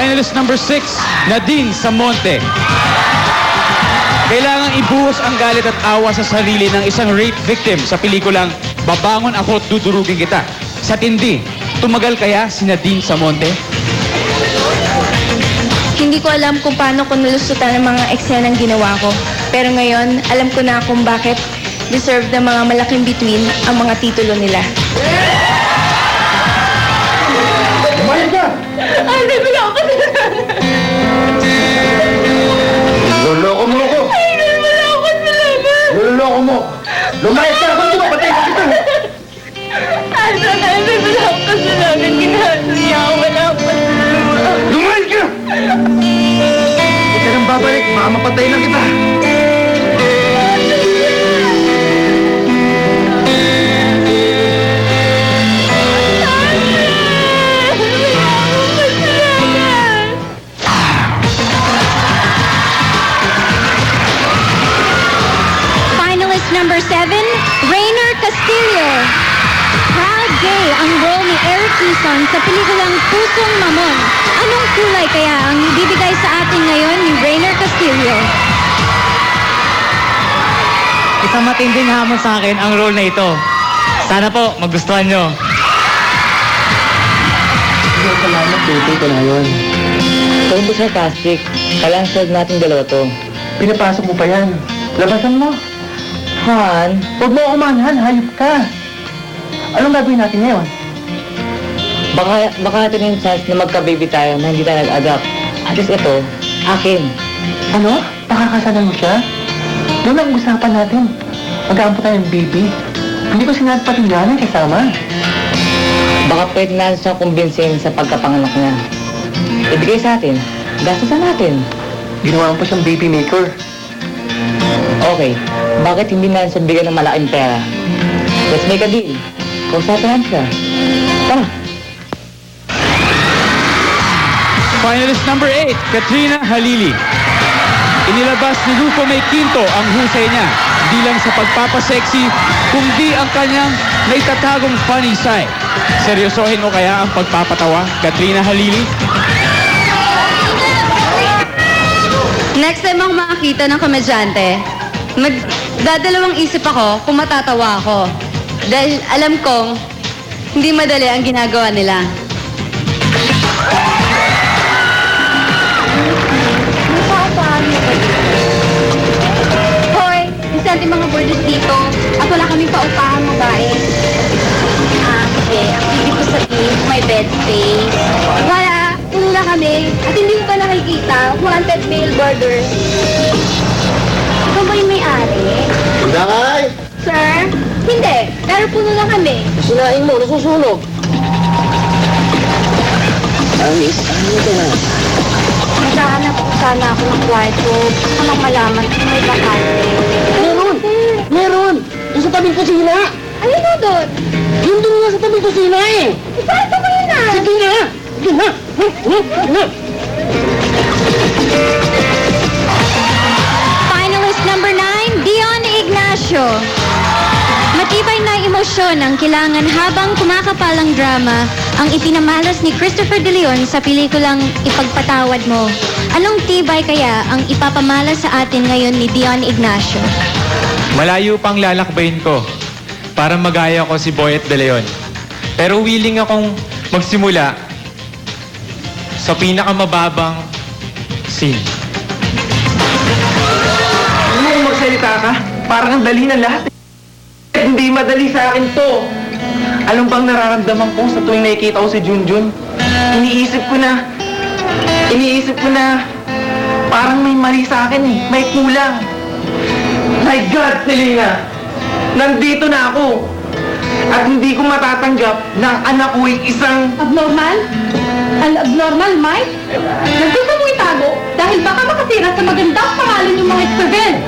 Finalist number 6, Nadine Samonte. Kailangang ibuhos ang galit at awa sa sarili ng isang rape victim sa pelikulang Babangon Ako at Dudurugin Kita. Sa tindi, tumagal kaya si Nadine Samonte? Hindi ko alam kung paano ko nalusutan ang mga eksenang ginawa ko. Pero ngayon, alam ko na kung bakit deserve ng mga malaking bituin ang mga titulo nila. Lumayas ka! Ay, nabi ako kasalanan! Loloko mo ako! Ay, nabi ako kasalanan! Loloko mo! Lumayas ka! Kung tumapatay ka kita! Asa na, nabi ako kasalanan. Ginhaso niya ako, wala ako kasalanan. Lumayas ka! Huwag ka nang babalik, baka mapatay na kita! Number 7, Rainer Castillo. Proud gay ang role ni Eric Quezon sa pelikulang Pusong Mamon. Anong kulay kaya ang ibibigay sa atin ngayon ni Rainer Castillo? Isang matinding hamon sa akin ang role na ito. Sana po magustuhan nyo. Salamat, tutoy ko na yun. Kung ba sarcastic, kailangan solve natin dalawa to. Pinapasok mo pa yan. Labasan mo. Han, Huwag mo kumanhan, hayop ka. Anong gagawin natin ngayon? baka ito yung chance na magka-baby tayo na hindi tayo nag-adapt. At least ito, akin. Ano? Pakakasalan mo siya? Doon ang usapan natin. Mag-aampo tayo ng baby. Hindi ko sinabi pati yan kasama. Baka pwede na siya kumbinsin sa pagkapanganak niya. Ibigay sa atin, gastusan natin. Ginawa mo pa siyang baby maker. Okay, bakit hindi na siya bigyan ng malaking pera? Let's make a deal. Kausapan siya. Tara. Finalist number 8, Katrina Halili. Inilabas ni Rufo May Quinto ang husay niya, di lang sa pagpapasexy, kundi ang kanyang naitatagong funny side. Seryosohin mo kaya ang pagpapatawa, Katrina Halili? Next time ako makakita ng komedyante, magdadalawang isip ako kung matatawa ako. Dahil alam kong hindi madali ang ginagawa nila. Hoy, isang mga borders dito at wala kaming paupahan babae. Kasi ang ibig ko sabihin, may bed space. Wala, puno na kami at hindi mo pa nakikita wanted male borders. Ikaw ba yung may-ari? Dangay! Sir? Hindi, pero puno na kami. Sinain mo, nasusunog. Anis, ano ito na? Naghahanap po sana ako ng kwarto. Gusto nang malaman kung may bakante. Meron! Meron! Yung sa tabing kusina! Ano na doon? Yung doon nga sa tabing kusina eh! Ipasok ko yun ah! Sige na! Sige na! Finalist number 9, Dion Ignacio. Matibay na emosyon ang kailangan habang kumakapalang drama ang ipinamalas ni Christopher De Leon sa pelikulang Ipagpatawad Mo. Anong tibay kaya ang ipapamalas sa atin ngayon ni Dion Ignacio? Malayo pang lalakbayin ko para magaya ko si Boyet De Leon. Pero willing akong magsimula sa pinakamababang scene. Ano kung magsalita ka? Parang ang dali ng lahat eh. Hindi madali sa akin to. Alam bang nararamdaman ko sa tuwing nakikita ko si Junjun? Iniisip ko na parang may mali sa akin eh. May kulang. My God, Selena! Nandito na ako. At hindi ko matatanggap na ang anak ko ay isang... Abnormal? Abnormal, Mike? Naggusto mo itago dahil baka makasira sa magandang pangalan yung mga eksperimент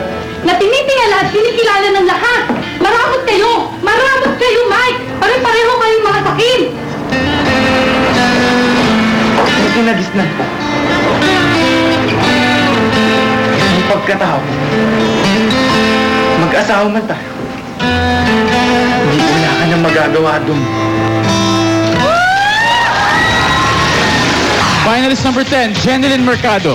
na tinitingala at tinikilala ng lahat. Maramot kayo! Maramot kayo, Mike! Pare-pareho kayong mga sakim! Ang kinagisnan ko. Ang pagkatao. Mag-asawa man tayo. Hindi wala ka nang magagawa dun. Finalist number 10, Jeneline Mercado.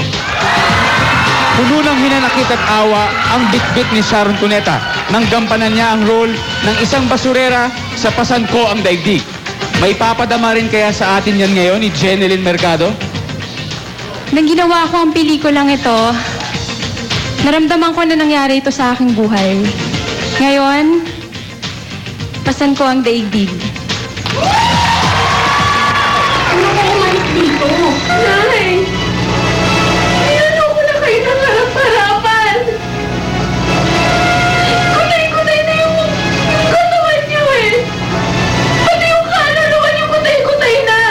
Puno ng hinanakit at awa ang bitbit ni Sharon Cuneta nang gampanan niya ang role ng isang basurera sa Pasan Ko Ang Daigdig. May papadama rin kaya sa atin yan ngayon ni Jeneline Mercado? Nang ginawa ko ang pelikulang ito, naramdaman ko na nangyari ito sa aking buhay. Ngayon, pasan ko ang daigdig. Ano ko umalis dito? Nay! Nilalo ko na kayo ng harap-harapan! Kutay-kutay na yung katawan niyo eh! Pati yung kaluluwa niyo kutay-kutay na!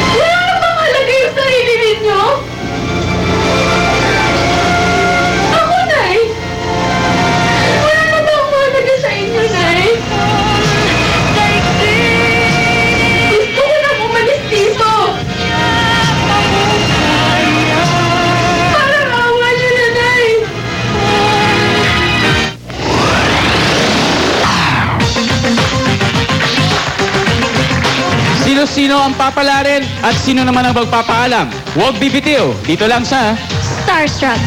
Wala na bang halaga yung sarili ninyo? Ako, Nay! Wala na bang halaga sa inyo, Nay? Gusto ko nang umalis dito! Parang awa niyo na, Nay! Sino-sino ang papalarin at sino naman ang magpapaalam? Huwag bibitiw. Dito lang sa Starstruck.